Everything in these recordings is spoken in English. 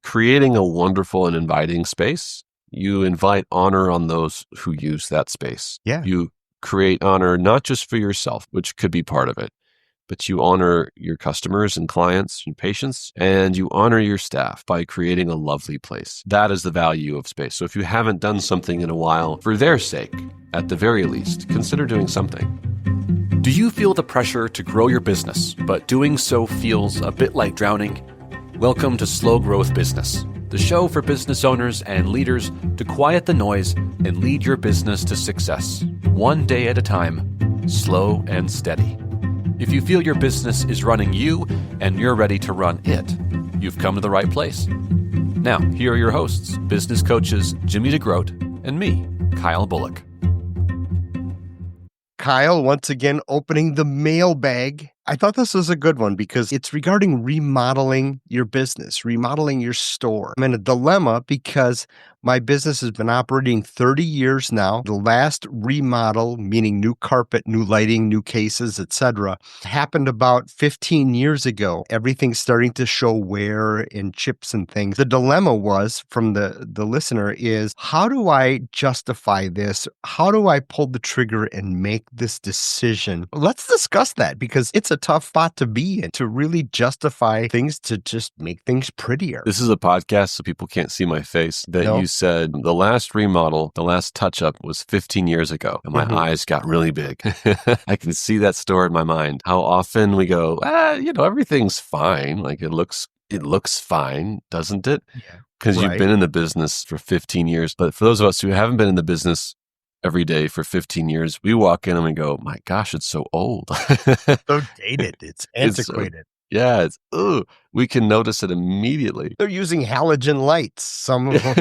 creating a wonderful and inviting space. You invite honor on those who use that space. Yeah. You create honor not just for yourself, which could be part of it, but you honor your customers and clients and patients, and you honor your staff by creating a lovely place. That is the value of space. So if you haven't done something in a while, for their sake, at the very least, consider doing something. Do you feel the pressure to grow your business, but doing so feels a bit like drowning? Welcome to Slow Growth Business, the show for business owners and leaders to quiet the noise and lead your business to success, one day at a time, slow and steady. If you feel your business is running you and you're ready to run it, you've come to the right place. Now, here are your hosts, business coaches Jimmy DeGroat and me, Kyle Bullock. Kyle, once again, opening the mailbag. I thought this was a good one because it's regarding remodeling your business, remodeling your store. I'm in a dilemma because my business has been operating 30 years now. The last remodel, meaning new carpet, new lighting, new cases, etc., happened about 15 years ago. Everything's starting to show wear and chips and things. The dilemma was from the listener is, how do I justify this? How do I pull the trigger and make this decision? Let's discuss that because it's a tough spot to be in, to really justify things, to just make things prettier. This is a podcast, so people can't see my face, that you said the last remodel, the last touch-up was 15 years ago, and my eyes got really big. I can see that store in my mind. How often we go, everything's fine. Like it looks fine, doesn't it? Because you've been in the business for 15 years. But for those of us who haven't been in the business every day for 15 years, we walk in and we go, my gosh, it's so old. So dated. It's antiquated. We can notice it immediately. They're using halogen lights. Some of them,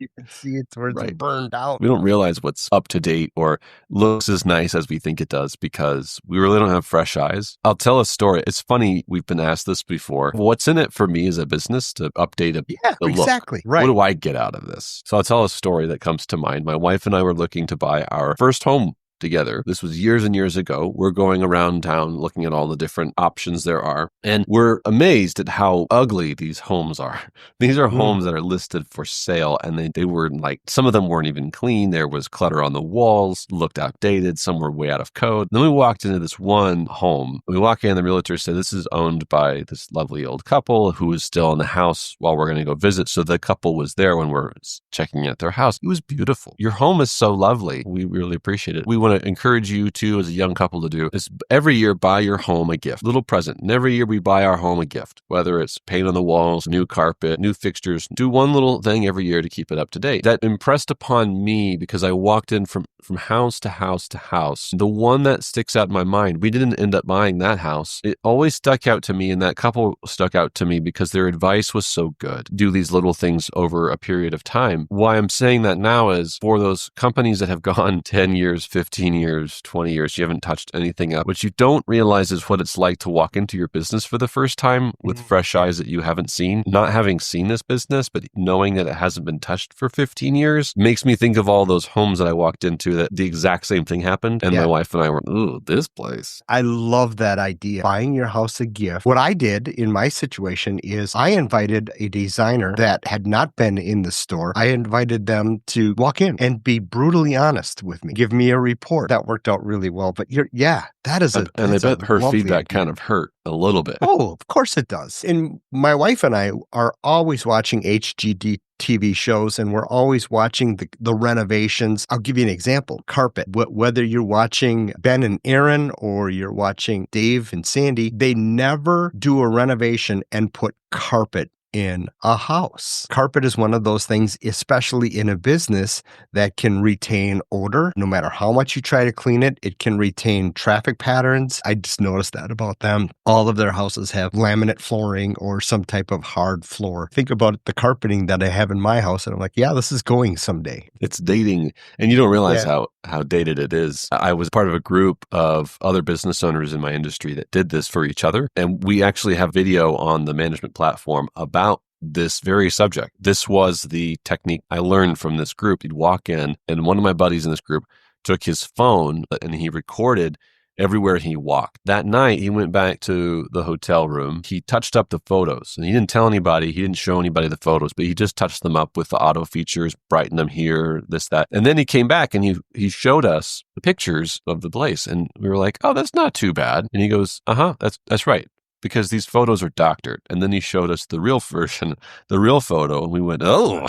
you can see it where it's burned out. We don't realize what's up to date or looks as nice as we think it does because we really don't have fresh eyes. I'll tell a story. It's funny. We've been asked this before. What's in it for me as a business to update the look? Exactly. Right. What do I get out of this? So I'll tell a story that comes to mind. My wife and I were looking to buy our first home together. This was years and years ago. We're going around town looking at all the different options there are. And we're amazed at how ugly these homes are. These are homes that are listed for sale. And they were like, some of them weren't even clean. There was clutter on the walls, looked outdated. Some were way out of code. Then we walked into this one home. We walk in, the realtor said, this is owned by this lovely old couple who is still in the house while we're going to go visit. So the couple was there when we're checking out their house. It was beautiful. Your home is so lovely. We really appreciate it. We want to encourage you to, as a young couple, to do is every year buy your home a gift, little present. And every year we buy our home a gift, whether it's paint on the walls, new carpet, new fixtures. Do one little thing every year to keep it up to date. That impressed upon me because I walked in from house to house to house. The one that sticks out in my mind, we didn't end up buying that house. It always stuck out to me, and that couple stuck out to me because their advice was so good. Do these little things over a period of time. Why I'm saying that now is for those companies that have gone 10 years, 15 years, 20 years, you haven't touched anything up. What you don't realize is what it's like to walk into your business for the first time with fresh eyes that you haven't seen. Not having seen this business, but knowing that it hasn't been touched for 15 years makes me think of all those homes that I walked into that the exact same thing happened. And my wife and I were, ooh, this place. I love that idea. Buying your house a gift. What I did in my situation is I invited a designer that had not been in the store. I invited them to walk in and be brutally honest with me, give me a report. That worked out really well. But that is and I bet her feedback kind of hurt a little bit. Oh, of course it does. And my wife and I are always watching HGD TV shows, and we're always watching the renovations. I'll give you an example. Carpet. Whether you're watching Ben and Aaron or you're watching Dave and Sandy, they never do a renovation and put carpet in a house. Carpet is one of those things, especially in a business, that can retain odor. No matter how much you try to clean it, it can retain traffic patterns. I just noticed that about them. All of their houses have laminate flooring or some type of hard floor. Think about the carpeting that I have in my house, and I'm like, yeah, this is going someday. It's dating, and you don't realize how dated it is. I was part of a group of other business owners in my industry that did this for each other, and we actually have video on the management platform about this very subject. This was the technique I learned from this group. He'd walk in, and one of my buddies in this group took his phone and he recorded everywhere he walked. That night, he went back to the hotel room. He touched up the photos, and he didn't tell anybody. He didn't show anybody the photos, but he just touched them up with the auto features, brighten them here, this, that. And then he came back and he showed us the pictures of the place, and we were like, "Oh, that's not too bad." And he goes, "That's right." Because these photos are doctored. And then he showed us the real version, the real photo. And we went, "Oh,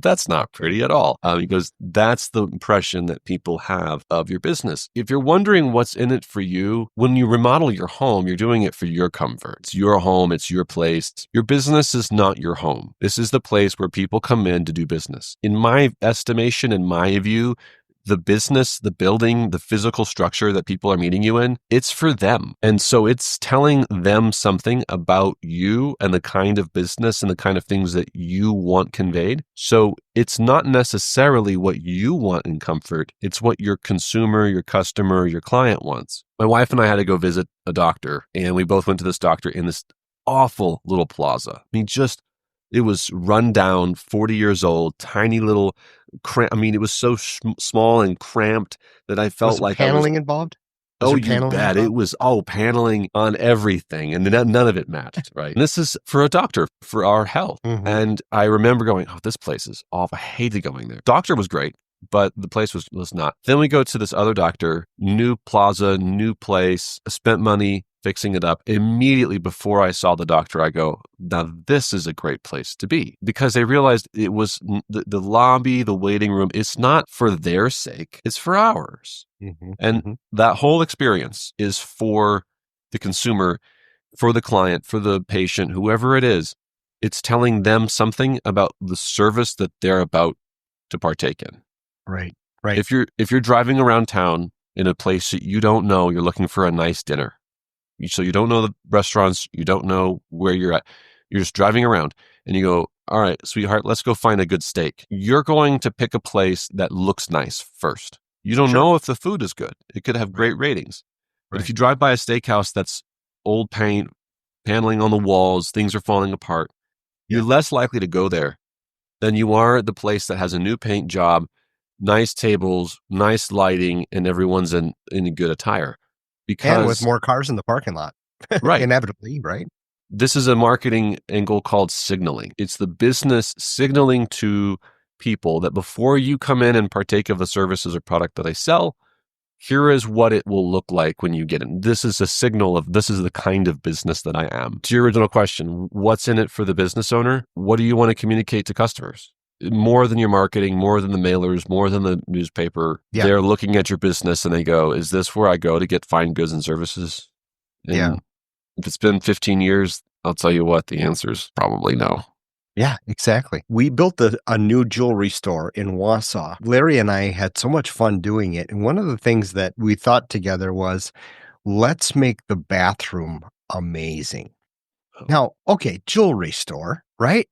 that's not pretty at all." He goes, "That's the impression that people have of your business." If you're wondering what's in it for you, when you remodel your home, you're doing it for your comfort. It's your home. It's your place. Your business is not your home. This is the place where people come in to do business. In my estimation, in my view, the business, the building, the physical structure that people are meeting you in, it's for them. And so it's telling them something about you and the kind of business and the kind of things that you want conveyed. So it's not necessarily what you want in comfort. It's what your consumer, your customer, your client wants. My wife and I had to go visit a doctor, and we both went to this doctor in this awful little plaza. It was run down, 40 years old, tiny little, it was so small and cramped that I felt Was like paneling involved? Oh, you bet. It was paneling on everything, and none of it matched, right? And this is for a doctor, for our health. Mm-hmm. And I remember going, "Oh, this place is awful. I hated going there." Doctor was great, but the place was not. Then we go to this other doctor, new plaza, new place, spent money fixing it up. Immediately before I saw the doctor, I go, "Now this is a great place to be," because I realized it was the lobby, the waiting room. It's not for their sake. It's for ours. Mm-hmm. And that whole experience is for the consumer, for the client, for the patient, whoever it is. It's telling them something about the service that they're about to partake in. Right. If you're driving around town in a place that you don't know, you're looking for a nice dinner. So you don't know the restaurants, you don't know where you're at. You're just driving around and you go, "All right, sweetheart, let's go find a good steak." You're going to pick a place that looks nice first. You don't know if the food is good. It could have great ratings. But if you drive by a steakhouse that's old paint, paneling on the walls, things are falling apart, you're less likely to go there than you are at the place that has a new paint job, nice tables, nice lighting, and everyone's in good attire. And with more cars in the parking lot. Right. Inevitably, right? This is a marketing angle called signaling. It's the business signaling to people that before you come in and partake of the services or product that I sell, here is what it will look like when you get in. This is a signal of this is the kind of business that I am. To your original question, what's in it for the business owner? What do you want to communicate to customers? More than your marketing, more than the mailers, more than the newspaper. Yeah. They're looking at your business and they go, "Is this where I go to get fine goods and services?" And if it's been 15 years, I'll tell you what, the answer is probably no. Yeah, exactly. We built a new jewelry store in Wausau. Larry and I had so much fun doing it. And one of the things that we thought together was, let's make the bathroom amazing. Now, okay, jewelry store, right?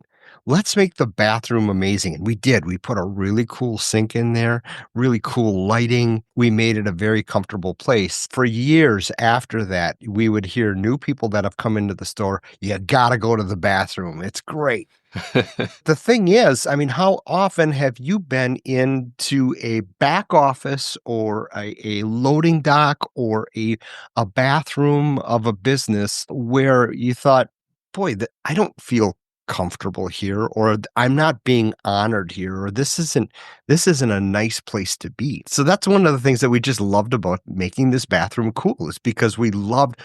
Let's make the bathroom amazing. And we did. We put a really cool sink in there, really cool lighting. We made it a very comfortable place. For years after that, we would hear new people that have come into the store, "You got to go to the bathroom. It's great." The thing is, how often have you been into a back office or a loading dock or a bathroom of a business where you thought, "Boy, I don't feel comfortable here," or "I'm not being honored here," or this isn't a nice place to be." So that's one of the things that we just loved about making this bathroom cool, is because we loved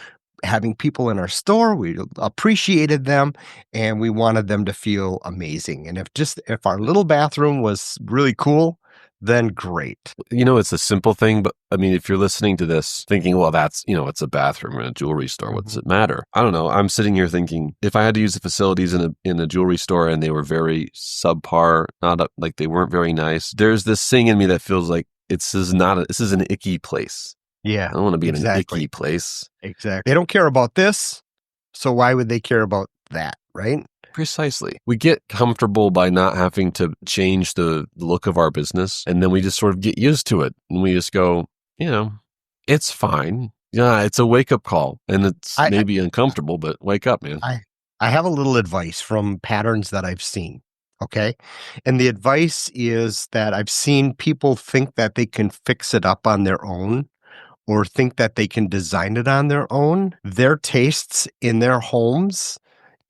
having people in our store. We appreciated them and we wanted them to feel amazing. And if our little bathroom was really cool, then great. It's a simple thing, but if you're listening to this thinking, well, that's, it's a bathroom in a jewelry store. What does it matter? I don't know. I'm sitting here thinking, if I had to use the facilities in a jewelry store and they were very subpar, like they weren't very nice, there's this thing in me that feels like this is an icky place. Yeah. I don't want to be in an icky place. Exactly. They don't care about this, so why would they care about that, right? Precisely. We get comfortable by not having to change the look of our business, and then we just sort of get used to it. And we just go, it's fine. Yeah, it's a wake-up call, and it's maybe uncomfortable, but wake up, man. I have a little advice from patterns that I've seen, okay? And the advice is that I've seen people think that they can fix it up on their own, or think that they can design it on their own, their tastes in their homes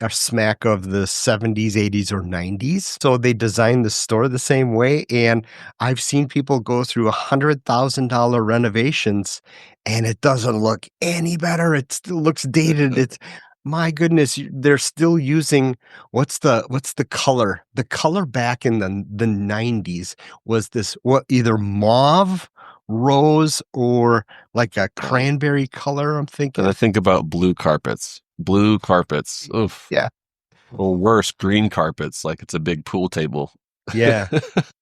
a smack of the 70s, 80s, or 90s. So they design the store the same way. And I've seen people go through $100,000 renovations and it doesn't look any better. It still looks dated. It's my goodness, they're still using what's the color? The color back in the 90s was this either mauve, rose, or like a cranberry color, I'm thinking. And I think about blue carpets. Blue carpets. Oof. Yeah. Or worse, green carpets, like it's a big pool table. Yeah.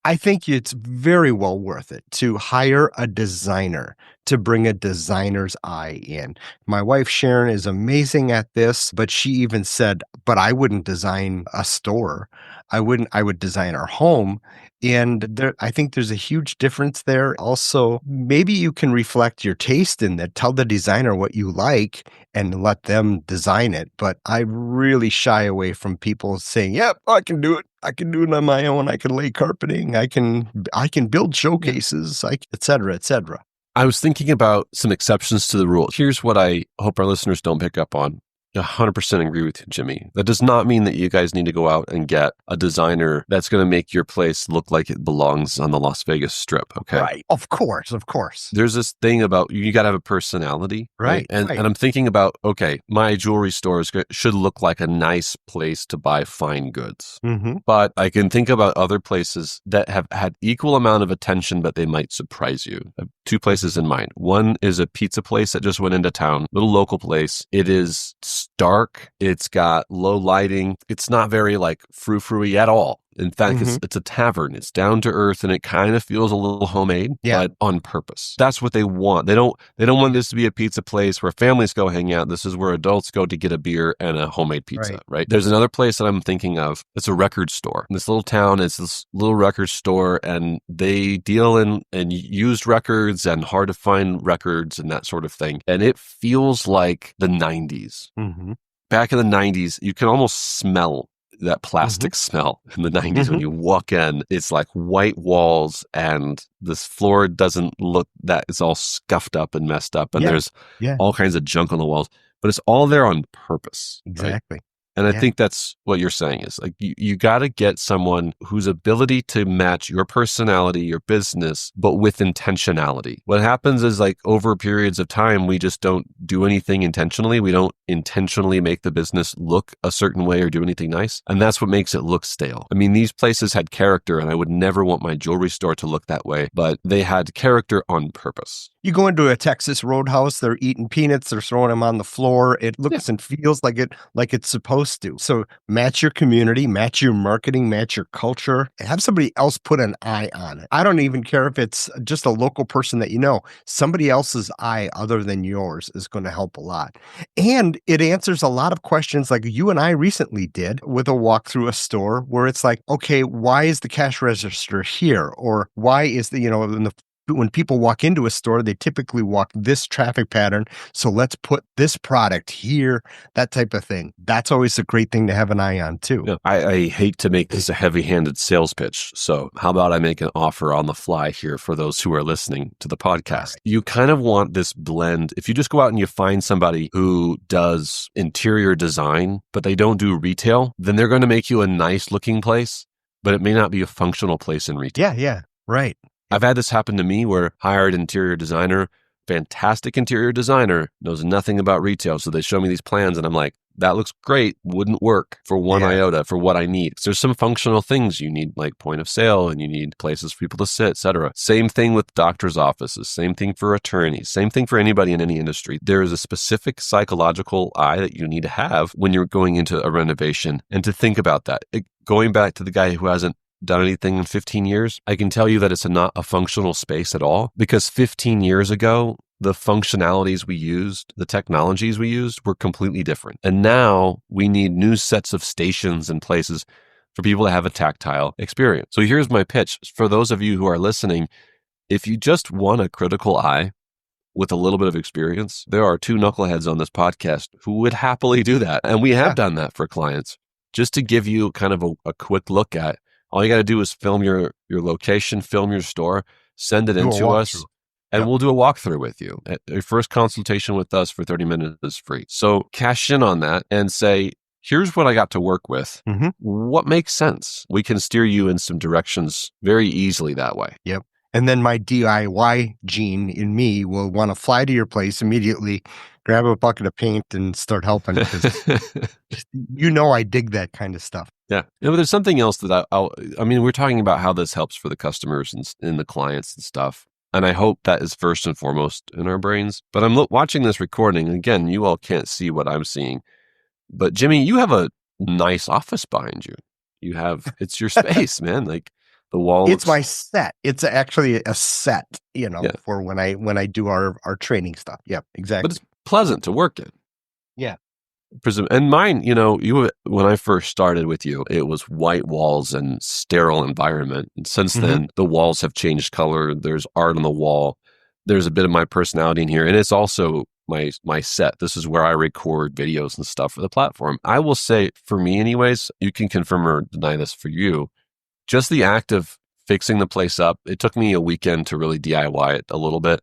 I think it's very well worth it to hire a designer to bring a designer's eye in. My wife, Sharon, is amazing at this, but she even said, but I wouldn't design a store. I would design our home. And I think there's a huge difference there. Also, maybe you can reflect your taste in that, tell the designer what you like and let them design it. But I really shy away from people saying, yep, I can do it. I can do it on my own. I can lay carpeting. I can build showcases, et cetera, et cetera. I was thinking about some exceptions to the rule. Here's what I hope our listeners don't pick up on. 100% agree with you, Jimmy. That does not mean that you guys need to go out and get a designer that's going to make your place look like it belongs on the Las Vegas Strip. Okay. Right. Of course. Of course. There's this thing about you got to have a personality. Right. And I'm thinking about, okay, my jewelry store should look like a nice place to buy fine goods. Mm-hmm. But I can think about other places that have had equal amount of attention, but they might surprise you. I have two places in mind. One is a pizza place that just went into town, little local place. It is dark. It's got low lighting. It's not very like frou-frou-y at all. In fact, it's a tavern. It's down to earth and it kind of feels a little homemade, but on purpose. That's what they want. They don't want this to be a pizza place where families go hang out. This is where adults go to get a beer and a homemade pizza, right? There's another place that I'm thinking of. It's a record store. In this little town, it's this little record store and they deal in used records and hard to find records and that sort of thing. And it feels like the 90s. Mm-hmm. Back in the 90s, you can almost smell that plastic smell in the 90s when you walk in. It's like white walls and this floor doesn't look that it's all scuffed up and messed up and there's all kinds of junk on the walls, but it's all there on purpose. Exactly. Right? And I think that's what you're saying is like you got to get someone whose ability to match your personality, your business, but with intentionality. What happens is like over periods of time, we just don't do anything intentionally. We don't intentionally make the business look a certain way or do anything nice. And that's what makes it look stale. I mean, these places had character and I would never want my jewelry store to look that way, but they had character on purpose. You go into a Texas Roadhouse, they're eating peanuts, they're throwing them on the floor. It looks and feels like it's supposed to. So match your community, match your marketing, match your culture, have somebody else put an eye on it. I don't even care if it's just a local person that you know. Somebody else's eye other than yours is going to help a lot. And it answers a lot of questions like you and I recently did with a walk through a store where it's like, okay, why is the cash register here? Or why is when people walk into a store, they typically walk this traffic pattern. So let's put this product here, that type of thing. That's always a great thing to have an eye on too. Yeah, I hate to make this a heavy-handed sales pitch. So how about I make an offer on the fly here for those who are listening to the podcast? You kind of want this blend. If you just go out and you find somebody who does interior design, but they don't do retail, then they're going to make you a nice looking place, but it may not be a functional place in retail. Yeah, right. I've had this happen to me where hired interior designer, fantastic interior designer, knows nothing about retail. So they show me these plans and I'm like, that looks great. Wouldn't work for one iota for what I need. So there's some functional things you need, like point of sale, and you need places for people to sit, etc. Same thing with doctor's offices. Same thing for attorneys. Same thing for anybody in any industry. There is a specific psychological eye that you need to have when you're going into a renovation, and to think about that. Going back to the guy who hasn't done anything in 15 years, I can tell you that it's not a functional space at all, because 15 years ago, the functionalities we used, the technologies we used were completely different. And now we need new sets of stations and places for people to have a tactile experience. So here's my pitch. For those of you who are listening, if you just want a critical eye with a little bit of experience, there are two knuckleheads on this podcast who would happily do that. And we have done that for clients. Just to give you kind of a quick look at, all you got to do is film your location, film your store, send it into us. And Yep. we'll do a walkthrough with you. A first consultation with us for 30 minutes is free. So cash in on that and say, here's what I got to work with. Mm-hmm. What makes sense? We can steer you in some directions very easily that way. Yep. And then my DIY gene in me will want to fly to your place immediately, grab a bucket of paint and start helping because I dig that kind of stuff. Yeah. But there's something else that I mean, we're talking about how this helps for the customers and the clients and stuff. And I hope that is first and foremost in our brains. But I'm watching this recording. Again, you all can't see what I'm seeing. But Jimmy, you have a nice office behind you. It's your space, man. Like the wall. It's my set. It's actually a set, Yeah. for when I do our training stuff. Yeah, exactly. But it's pleasant to work in. Yeah. And mine, when I first started with you, it was white walls and sterile environment. And since then, the walls have changed color. There's art on the wall. There's a bit of my personality in here. And it's also my set. This is where I record videos and stuff for the platform. I will say, for me anyways, you can confirm or deny this for you, just the act of fixing the place up, it took me a weekend to really DIY it a little bit.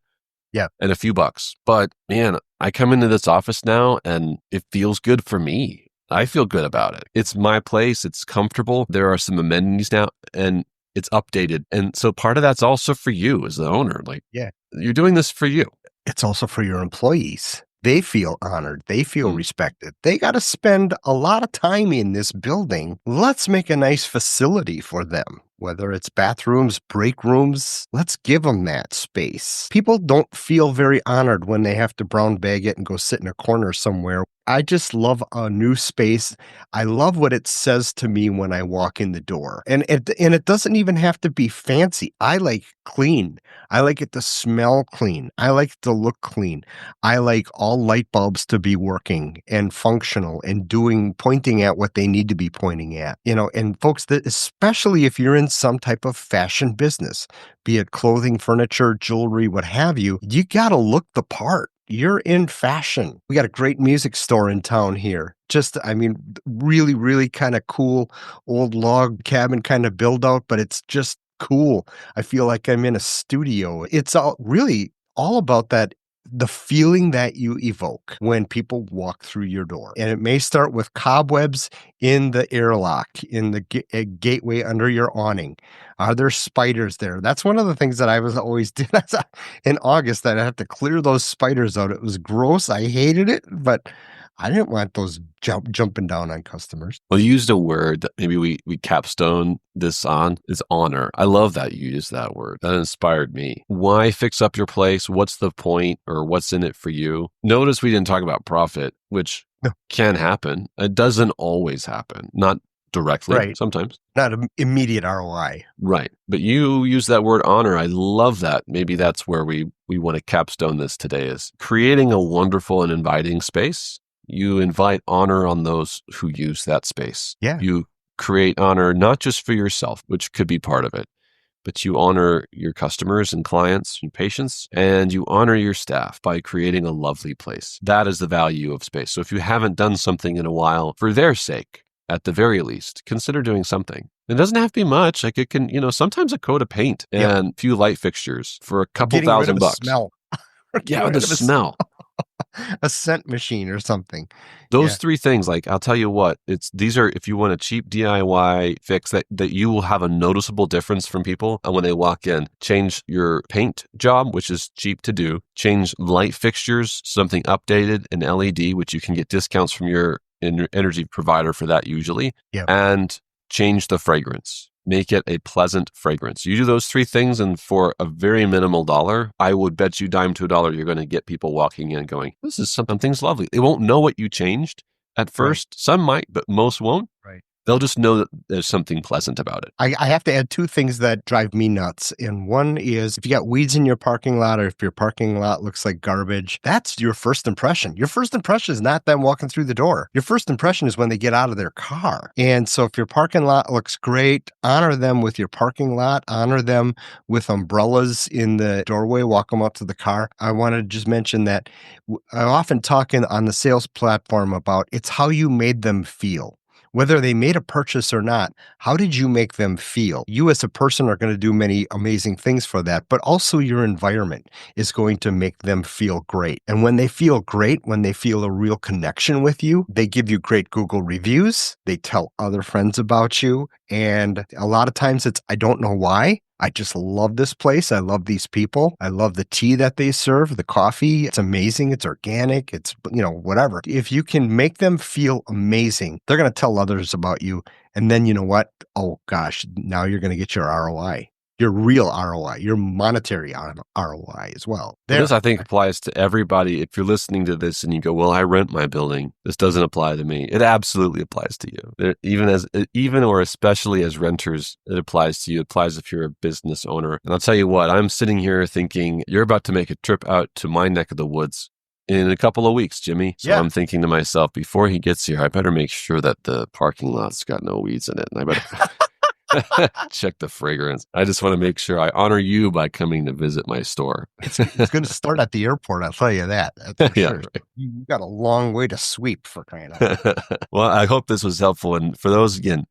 Yeah. And a few bucks. But man, I come into this office now and it feels good for me. I feel good about it. It's my place. It's comfortable. There are some amenities now and it's updated. And so part of that's also for you as the owner. Like, yeah, you're doing this for you. It's also for your employees. They feel honored. They feel respected. They got to spend a lot of time in this building. Let's make a nice facility for them. Whether it's bathrooms, break rooms, let's give them that space. People don't feel very honored when they have to brown bag it and go sit in a corner somewhere. I just love a new space. I love what it says to me when I walk in the door. And it doesn't even have to be fancy. I like clean. I like it to smell clean. I like it to look clean. I like all light bulbs to be working and functional and pointing at what they need to be pointing at. And folks, especially if you're in some type of fashion business, be it clothing, furniture, jewelry, what have you, you got to look the part. You're in fashion. We got a great music store in town here. Really, really kind of cool old log cabin kind of build out, but it's just cool. I feel like I'm in a studio. It's all about that, the feeling that you evoke when people walk through your door. And it may start with cobwebs in the airlock, in the gateway under your awning. Are there spiders there? That's one of the things that I was always did in August, that I had to clear those spiders out. It was gross. I hated it, but I didn't want those jumping down on customers. Well, you used a word that maybe we capstone this on, is honor. I love that you used that word. That inspired me. Why fix up your place? What's the point, or what's in it for you? Notice we didn't talk about profit, which can happen. It doesn't always happen. Not directly, right. Sometimes. Not an immediate ROI. Right. But you use that word honor. I love that. Maybe that's where we want to capstone this today, is creating a wonderful and inviting space. You invite honor on those who use that space. Yeah. You create honor not just for yourself, which could be part of it, but you honor your customers and clients and patients, and you honor your staff by creating a lovely place. That is the value of space. So if you haven't done something in a while, for their sake, at the very least, consider doing something. It doesn't have to be much. Like it can, sometimes a coat of paint and a few light fixtures for a couple $1,000. Smell. Yeah, the smell. A scent machine or something. Those three things, like I'll tell you what, these are, if you want a cheap DIY fix that you will have a noticeable difference from people when they walk in. Change your paint job, which is cheap to do. Change light fixtures, something updated, an LED, which you can get discounts from your energy provider for that usually. Yep. And change the fragrance. Make it a pleasant fragrance. You do those three things, and for a very minimal dollar, I would bet you dime to a dollar, you're going to get people walking in going, this is something's lovely. They won't know what you changed at first. Right. Some might, but most won't. Right. They'll just know that there's something pleasant about it. I have to add two things that drive me nuts. And one is, if you got weeds in your parking lot, or if your parking lot looks like garbage, that's your first impression. Your first impression is not them walking through the door. Your first impression is when they get out of their car. And so if your parking lot looks great, honor them with your parking lot, honor them with umbrellas in the doorway, walk them up to the car. I want to just mention that I often talk on the sales platform about it's how you made them feel. Whether they made a purchase or not, how did you make them feel? You as a person are going to do many amazing things for that, but also your environment is going to make them feel great. And when they feel great, when they feel a real connection with you, they give you great Google reviews. They tell other friends about you. And a lot of times it's, I don't know why. I just love this place. I love these people. I love the tea that they serve, the coffee. It's amazing. It's organic. It's, whatever. If you can make them feel amazing, they're going to tell others about you. And then you know what? Oh gosh, now you're going to get your ROI. Your real ROI, your monetary ROI as well. This, I think, applies to everybody. If you're listening to this and you go, well, I rent my building, this doesn't apply to me. It absolutely applies to you. Even or especially as renters, it applies to you. It applies if you're a business owner. And I'll tell you what, I'm sitting here thinking, you're about to make a trip out to my neck of the woods in a couple of weeks, Jimmy. So I'm thinking to myself, before he gets here, I better make sure that the parking lot's got no weeds in it. And I better... check the fragrance. I just want to make sure I honor you by coming to visit my store. It's going to start at the airport, I'll tell you that. That's for sure. Right. You've got a long way to sweep for crying out loud. Well, I hope this was helpful. And for those, again,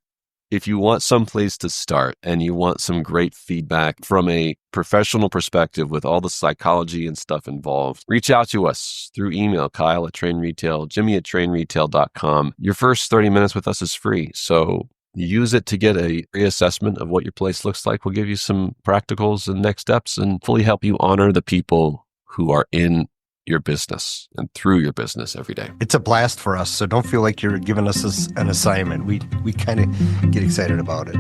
if you want some place to start and you want some great feedback from a professional perspective with all the psychology and stuff involved, reach out to us through email, Kyle at Train Retail, Jimmy at trainretail.com. Your first 30 minutes with us is free. So use it to get a reassessment of what your place looks like. We'll give you some practicals and next steps and fully help you honor the people who are in your business and through your business every day. It's a blast for us, so don't feel like you're giving us an assignment. We kind of get excited about it.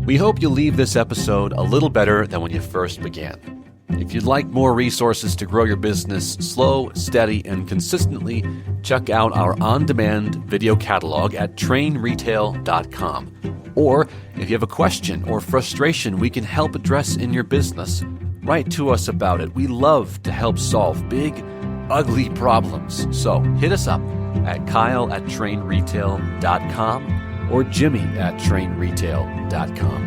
We hope you leave this episode a little better than when you first began. If you'd like more resources to grow your business slow, steady, and consistently, check out our on-demand video catalog at trainretail.com. Or if you have a question or frustration we can help address in your business, write to us about it. We love to help solve big, ugly problems. So hit us up at kyle@trainretail.com or jimmy@trainretail.com.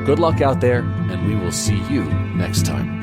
Good luck out there, and we will see you next time.